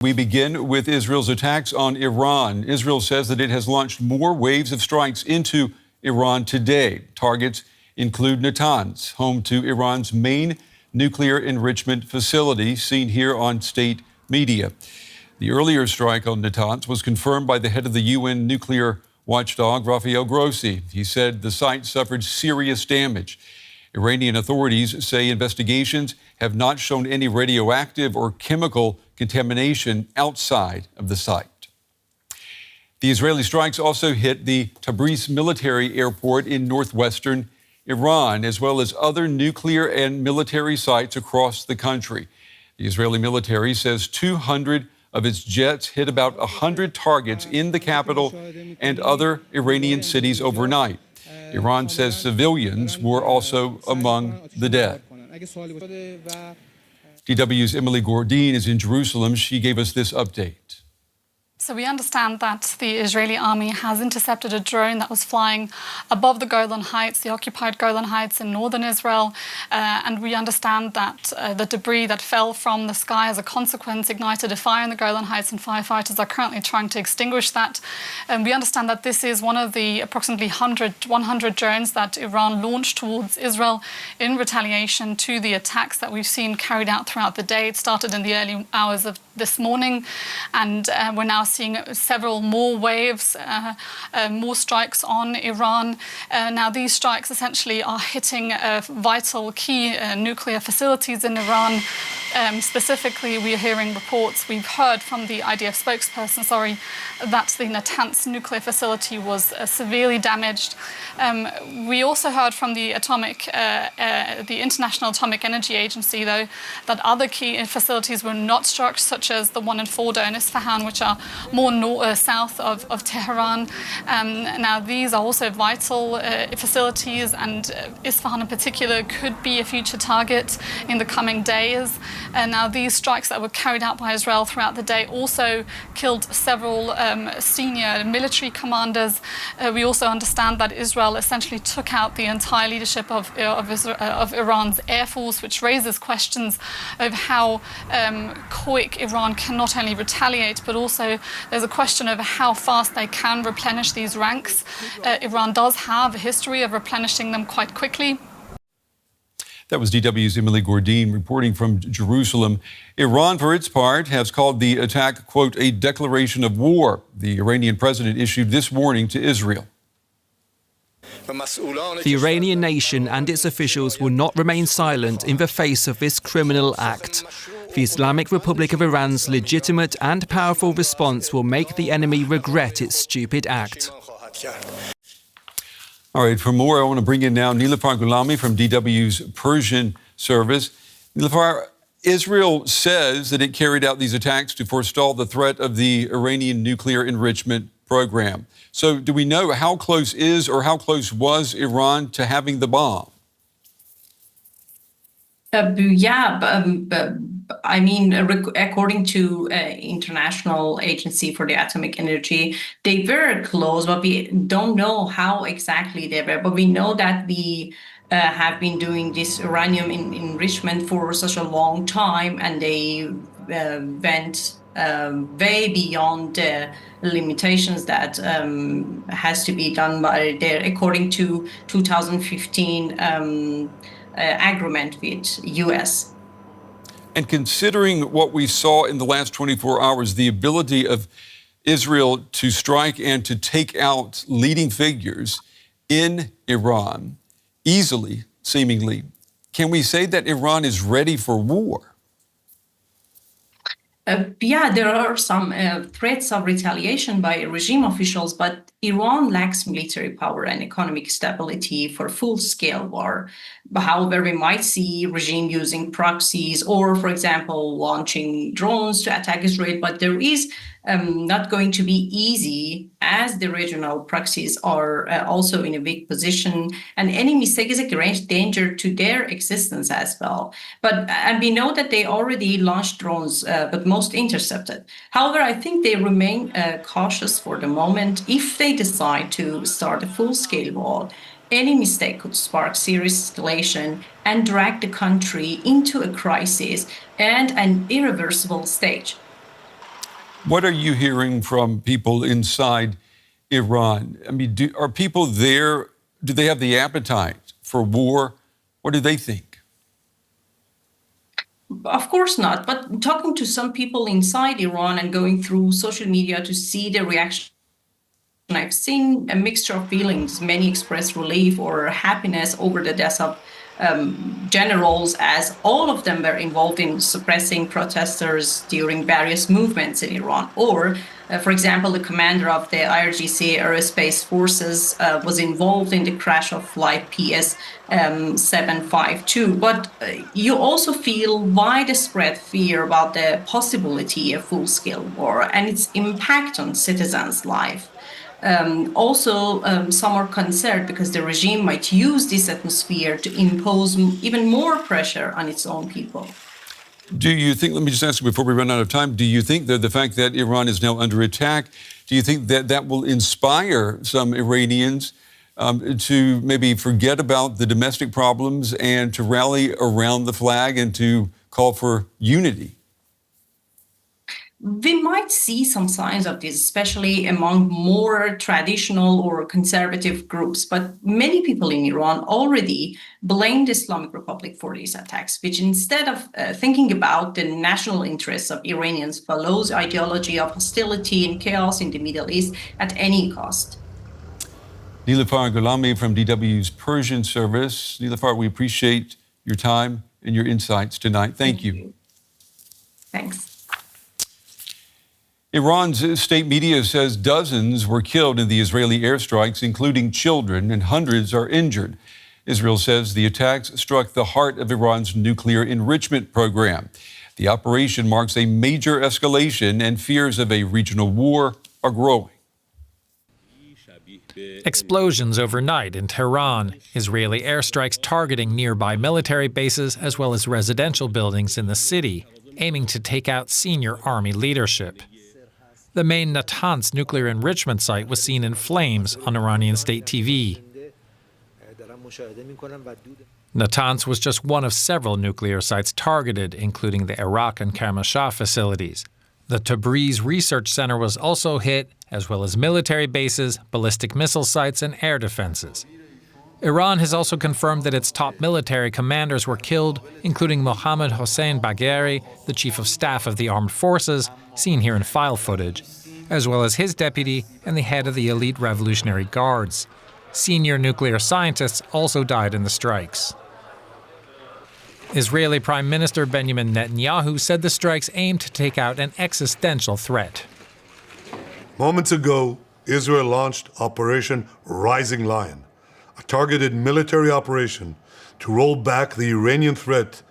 We begin with Israel's attacks on Iran. Israel says that it has launched more waves of strikes into Iran today. Targets include Natanz, home to Iran's main nuclear enrichment facility, seen here on state media. The earlier strike on Natanz was confirmed by the head of the UN nuclear watchdog, Rafael Grossi. He said the site suffered serious damage. Iranian authorities say investigations have not shown any radioactive or chemical contamination outside of the site. The Israeli strikes also hit the Tabriz military airport in northwestern Iran, as well as other nuclear and military sites across the country. The Israeli military says 200 of its jets hit about 100 targets in the capital and other Iranian cities overnight. Iran says civilians were also among the dead. DW's Emily Gordine is in Jerusalem. She gave us this update. So we understand that the Israeli army has intercepted a drone that was flying above the Golan Heights, the occupied Golan Heights in northern Israel. And we understand that the debris that fell from the sky as a consequence ignited a fire in the Golan Heights, and firefighters are currently trying to extinguish that. And we understand that this is one of the approximately 100 drones that Iran launched towards Israel in retaliation to the attacks that we've seen carried out throughout the day. It started in the early hours of this morning, and we're now seeing several more waves, more strikes on Iran. Now, these strikes essentially are hitting vital key nuclear facilities in Iran. Specifically, we are hearing reports, we've heard from the IDF spokesperson, that the Natanz nuclear facility was severely damaged. We also heard from the International Atomic Energy Agency, though, that other key facilities were not struck, such as the one in Fordo and Isfahan, which are more south of Tehran. Now, these are also vital facilities, and Isfahan in particular could be a future target in the coming days. Now, these strikes that were carried out by Israel throughout the day also killed several senior military commanders. We also understand that Israel essentially took out the entire leadership of Iran's Air Force, which raises questions of how quick Iran can not only retaliate, but also there's a question of how fast they can replenish these ranks. Iran does have a history of replenishing them quite quickly. That was DW's Emily Gordine reporting from Jerusalem. Iran, for its part, has called the attack, quote, a declaration of war. The Iranian president issued this warning to Israel. The Iranian nation and its officials will not remain silent in the face of this criminal act. The Islamic Republic of Iran's legitimate and powerful response will make the enemy regret its stupid act. All right, for more, I want to bring in now Niloofar Gholami from DW's Persian service. Niloofar, Israel says that it carried out these attacks to forestall the threat of the Iranian nuclear enrichment program. So do we know how close is or how close was Iran to having the bomb? According to International Agency for the Atomic Energy, they were close, but we don't know how exactly they were. But we know that we have been doing this uranium enrichment for such a long time, and they went way beyond the limitations that has to be done by there, according to 2015 agreement with U.S. And considering what we saw in the last 24 hours, the ability of Israel to strike and to take out leading figures in Iran easily, seemingly, can we say that Iran is ready for war? There are some threats of retaliation by regime officials, but Iran lacks military power and economic stability for full-scale war. However, we might see regime using proxies or, for example, launching drones to attack Israel, but there is not going to be easy, as the regional proxies are also in a weak position, and any mistake is a great danger to their existence as well. And we know that they already launched drones, but most intercepted. However, I think they remain cautious for the moment. If they decide to start a full-scale war, any mistake could spark serious escalation and drag the country into a crisis and an irreversible stage. What are you hearing from people inside Iran? I mean, are people there, do they have the appetite for war? What do they think? Of course not. But talking to some people inside Iran and going through social media to see the reaction, I've seen a mixture of feelings. Many express relief or happiness over the deaths of generals, as all of them were involved in suppressing protesters during various movements in Iran. Or, for example, the commander of the IRGC aerospace forces was involved in the crash of flight PS 752. But you also feel widespread fear about the possibility of full-scale war and its impact on citizens' life. Some are concerned because the regime might use this atmosphere to impose even more pressure on its own people. Do you think, let me just ask you before we run out of time, do you think that the fact that Iran is now under attack, do you think that that will inspire some Iranians to maybe forget about the domestic problems and to rally around the flag and to call for unity? We might see some signs of this, especially among more traditional or conservative groups. But many people in Iran already blame the Islamic Republic for these attacks, which instead of thinking about the national interests of Iranians, follows ideology of hostility and chaos in the Middle East at any cost. Niloofar Gholami from DW's Persian service. Niloofar, we appreciate your time and your insights tonight. Thank you. Thanks. Iran's state media says dozens were killed in the Israeli airstrikes, including children, and hundreds are injured. Israel says the attacks struck the heart of Iran's nuclear enrichment program. The operation marks a major escalation, and fears of a regional war are growing. Explosions overnight in Tehran, Israeli airstrikes targeting nearby military bases as well as residential buildings in the city, aiming to take out senior army leadership. The main Natanz nuclear enrichment site was seen in flames on Iranian state TV. Natanz was just one of several nuclear sites targeted, including the Iraq and Kermanshah facilities. The Tabriz Research Center was also hit, as well as military bases, ballistic missile sites, and air defenses. Iran has also confirmed that its top military commanders were killed, including Mohammad Hossein Bagheri, the chief of staff of the armed forces, seen here in file footage, as well as his deputy and the head of the elite Revolutionary Guards. Senior nuclear scientists also died in the strikes. Israeli Prime Minister Benjamin Netanyahu said the strikes aimed to take out an existential threat. Moments ago, Israel launched Operation Rising Lion, a targeted military operation to roll back the Iranian threat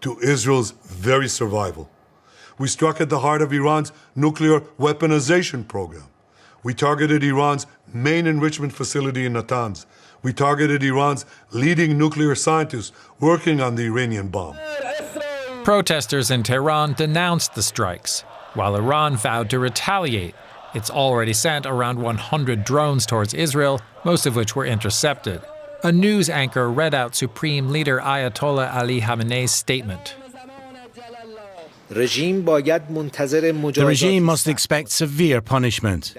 to Israel's very survival. We struck at the heart of Iran's nuclear weaponization program. We targeted Iran's main enrichment facility in Natanz. We targeted Iran's leading nuclear scientists working on the Iranian bomb. Protesters in Tehran denounced the strikes, while Iran vowed to retaliate. It's already sent around 100 drones towards Israel, most of which were intercepted. A news anchor read out Supreme Leader Ayatollah Ali Khamenei's statement. The regime must expect severe punishment.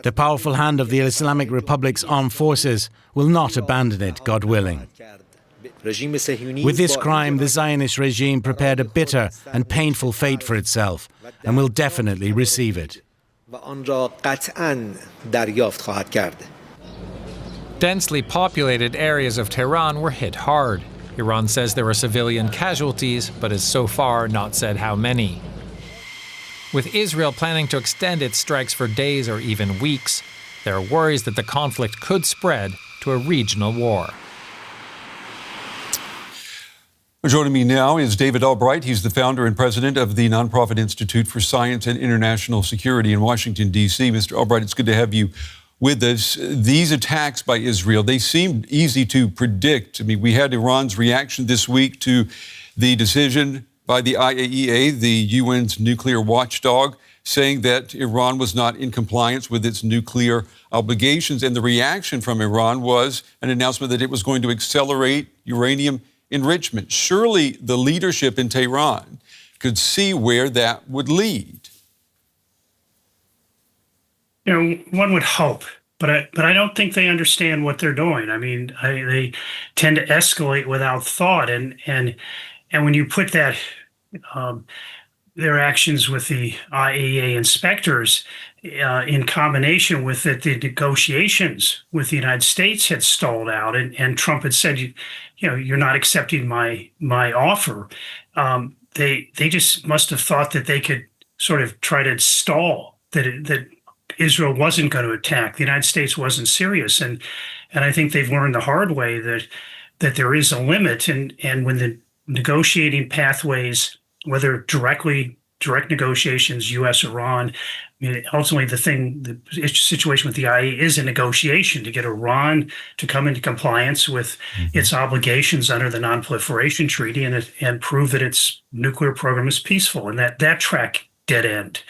The powerful hand of the Islamic Republic's armed forces will not abandon it, God willing. With this crime, the Zionist regime prepared a bitter and painful fate for itself and will definitely receive it. Densely populated areas of Tehran were hit hard. Iran says there were civilian casualties, but has so far not said how many. With Israel planning to extend its strikes for days or even weeks, there are worries that the conflict could spread to a regional war. Joining me now is David Albright. He's the founder and president of the nonprofit Institute for Science and International Security in Washington, D.C. Mr. Albright, it's good to have you with us. These attacks by Israel, they seemed easy to predict. I mean, we had Iran's reaction this week to the decision by the IAEA, the UN's nuclear watchdog, saying that Iran was not in compliance with its nuclear obligations. And the reaction from Iran was an announcement that it was going to accelerate uranium enrichment. Surely the leadership in Tehran could see where that would lead. one would hope, but I don't think they understand what they're doing. I mean, they tend to escalate without thought, and when you put that their actions with the IAEA inspectors in combination with that the negotiations with the United States had stalled out, and Trump had said, you're not accepting my offer. They just must have thought that they could sort of try to stall that Israel wasn't going to attack. The United States wasn't serious, and I think they've learned the hard way that there is a limit, and when the negotiating pathways, whether direct negotiations, U.S. Iran. I mean, ultimately, the situation with the IAEA is a negotiation to get Iran to come into compliance with its obligations under the Non-Proliferation Treaty and prove that its nuclear program is peaceful, and that track dead end.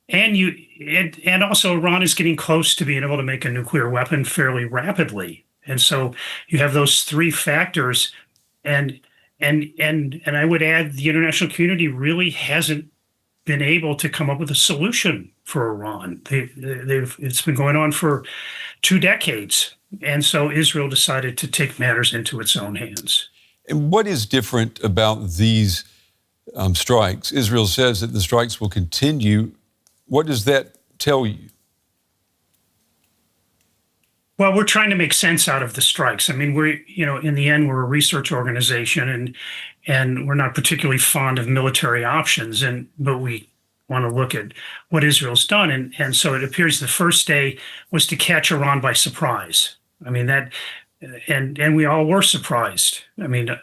And also Iran is getting close to being able to make a nuclear weapon fairly rapidly, and so you have those three factors, and I would add the international community really hasn't been able to come up with a solution for Iran. It's been going on for 2 decades, and so Israel decided to take matters into its own hands. And what is different about these strikes? Israel says that the strikes will continue. What does that tell you? Well, we're trying to make sense out of the strikes. I mean, in the end, we're a research organization, and we're not particularly fond of military options, but we want to look at what Israel's done. And so it appears the first day was to catch Iran by surprise. I mean, and we all were surprised. I mean,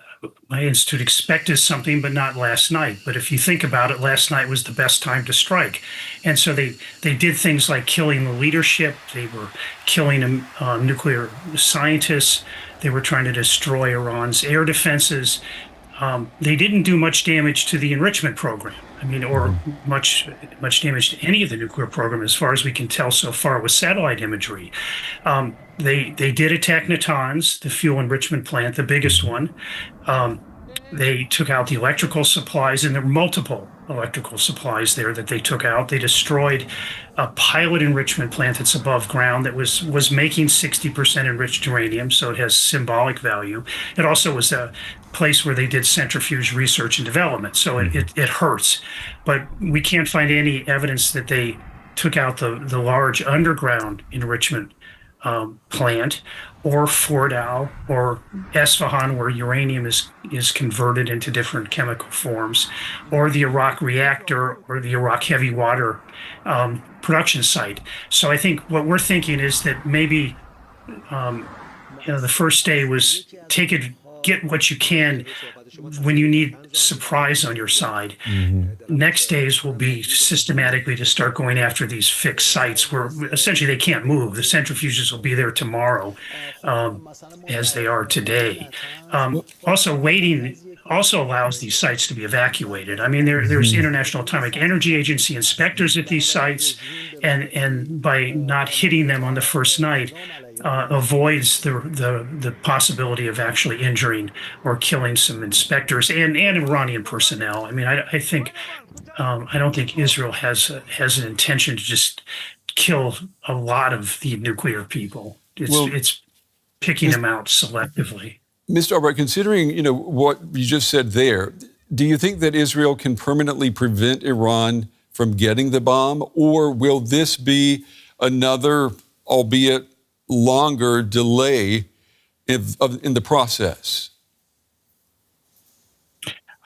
my institute expected something, but not last night. But if you think about it, last night was the best time to strike. And so they did things like killing the leadership. They were killing nuclear scientists. They were trying to destroy Iran's air defenses. They didn't do much damage to the enrichment program. I mean, or much damage to any of the nuclear program, as far as we can tell so far with satellite imagery. They did attack Natanz, the fuel enrichment plant, the biggest one. They took out the electrical supplies, and there were multiple electrical supplies there that they took out. They destroyed a pilot enrichment plant that's above ground that was making 60% enriched uranium, so it has symbolic value. It also was a place where they did centrifuge research and development, so it hurts. But we can't find any evidence that they took out the large underground enrichment plant, or Fordow, or Esfahan, where uranium is converted into different chemical forms, or the Iraq reactor, or the Iraq heavy water production site. So I think what we're thinking is that maybe the first day was get what you can when you need surprise on your side. Next days will be systematically to start going after these fixed sites where essentially they can't move. The centrifuges will be there tomorrow, as they are today. Also, waiting also allows these sites to be evacuated. I mean, there's International Atomic Energy Agency inspectors at these sites, and by not hitting them on the first night, avoids the possibility of actually injuring or killing some inspectors and Iranian personnel. I mean, I think I don't think Israel has an intention to just kill a lot of the nuclear people. It's picking them out selectively. Mr. Albright, considering what you just said there, do you think that Israel can permanently prevent Iran from getting the bomb, or will this be another, albeit longer, delay in the process?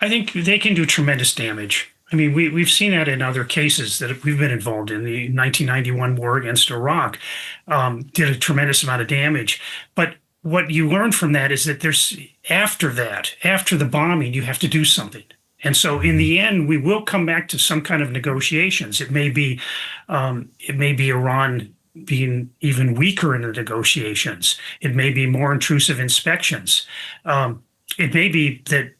I think they can do tremendous damage. I mean, we've seen that in other cases that we've been involved in. The 1991 war against Iraq did a tremendous amount of damage. But what you learn from that is that after the bombing, you have to do something. And so in the end, we will come back to some kind of negotiations. It may be Iran being even weaker in the negotiations. It may be more intrusive inspections. It may be that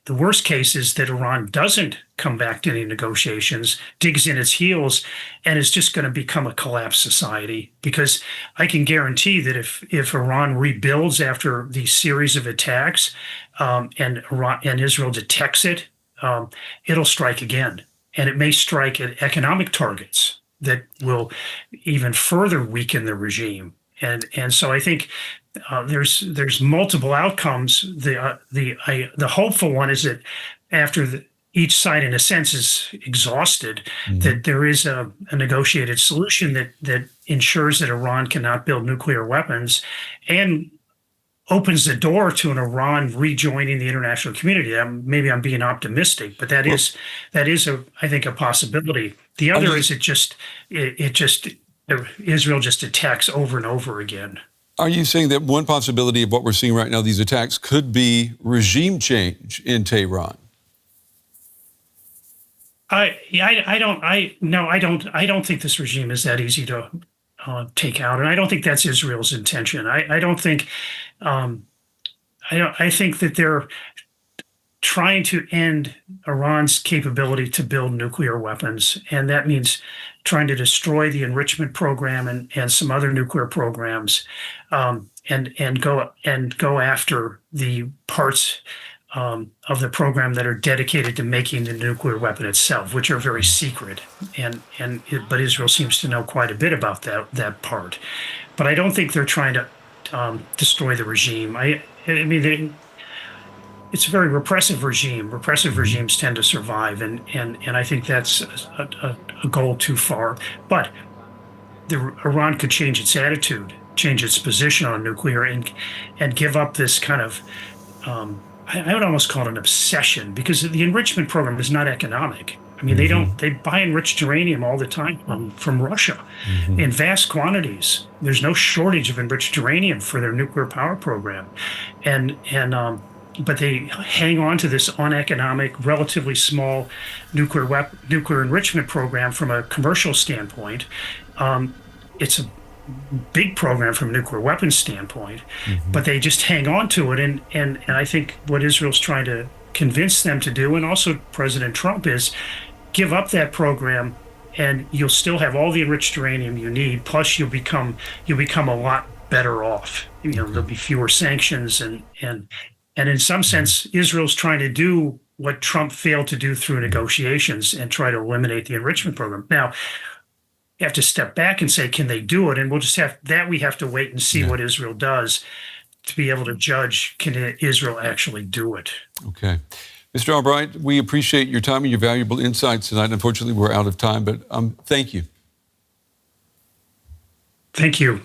the worst case is that Iran doesn't come back to any negotiations, digs in its heels, and is just going to become a collapsed society. Because I can guarantee that if Iran rebuilds after these series of attacks, and Israel detects it, it'll strike again. And it may strike at economic targets that will even further weaken the regime. And so I think there's multiple outcomes. The hopeful one is that after each side, in a sense, is exhausted, that there is a negotiated solution that ensures that Iran cannot build nuclear weapons and opens the door to an Iran rejoining the international community. Maybe I'm being optimistic, but that is I think a possibility. The other is Israel just attacks over and over again. Are you saying that one possibility of what we're seeing right now, these attacks, could be regime change in Tehran? I don't think this regime is that easy to take out, and I don't think that's Israel's intention. I think that they're trying to end Iran's capability to build nuclear weapons, and that means trying to destroy the enrichment program and some other nuclear programs, and go after the parts of the program that are dedicated to making the nuclear weapon itself, which are very secret. But Israel seems to know quite a bit about that part. But I don't think they're trying to destroy the regime. It's a very repressive regime. Repressive regimes tend to survive, and I think that's a goal too far. But Iran could change its attitude, change its position on nuclear, and give up this kind of I would almost call it an obsession, because the enrichment program is not economic. I mean, they buy enriched uranium all the time from Russia in vast quantities. There's no shortage of enriched uranium for their nuclear power program, but they hang on to this uneconomic, relatively small nuclear enrichment program from a commercial standpoint. It's a big program from a nuclear weapons standpoint, but they just hang on to it. And I think what Israel's trying to convince them to do, and also President Trump, is give up that program, and you'll still have all the enriched uranium you need. Plus, you'll become a lot better off. There'll be fewer sanctions, and in some sense, Israel's trying to do what Trump failed to do through negotiations and try to eliminate the enrichment program. Now, you have to step back and say, can they do it? And we'll just we have to wait and see what Israel does to be able to judge, can Israel actually do it? Okay. Mr. Albright, we appreciate your time and your valuable insights tonight. Unfortunately, we're out of time, but thank you. Thank you.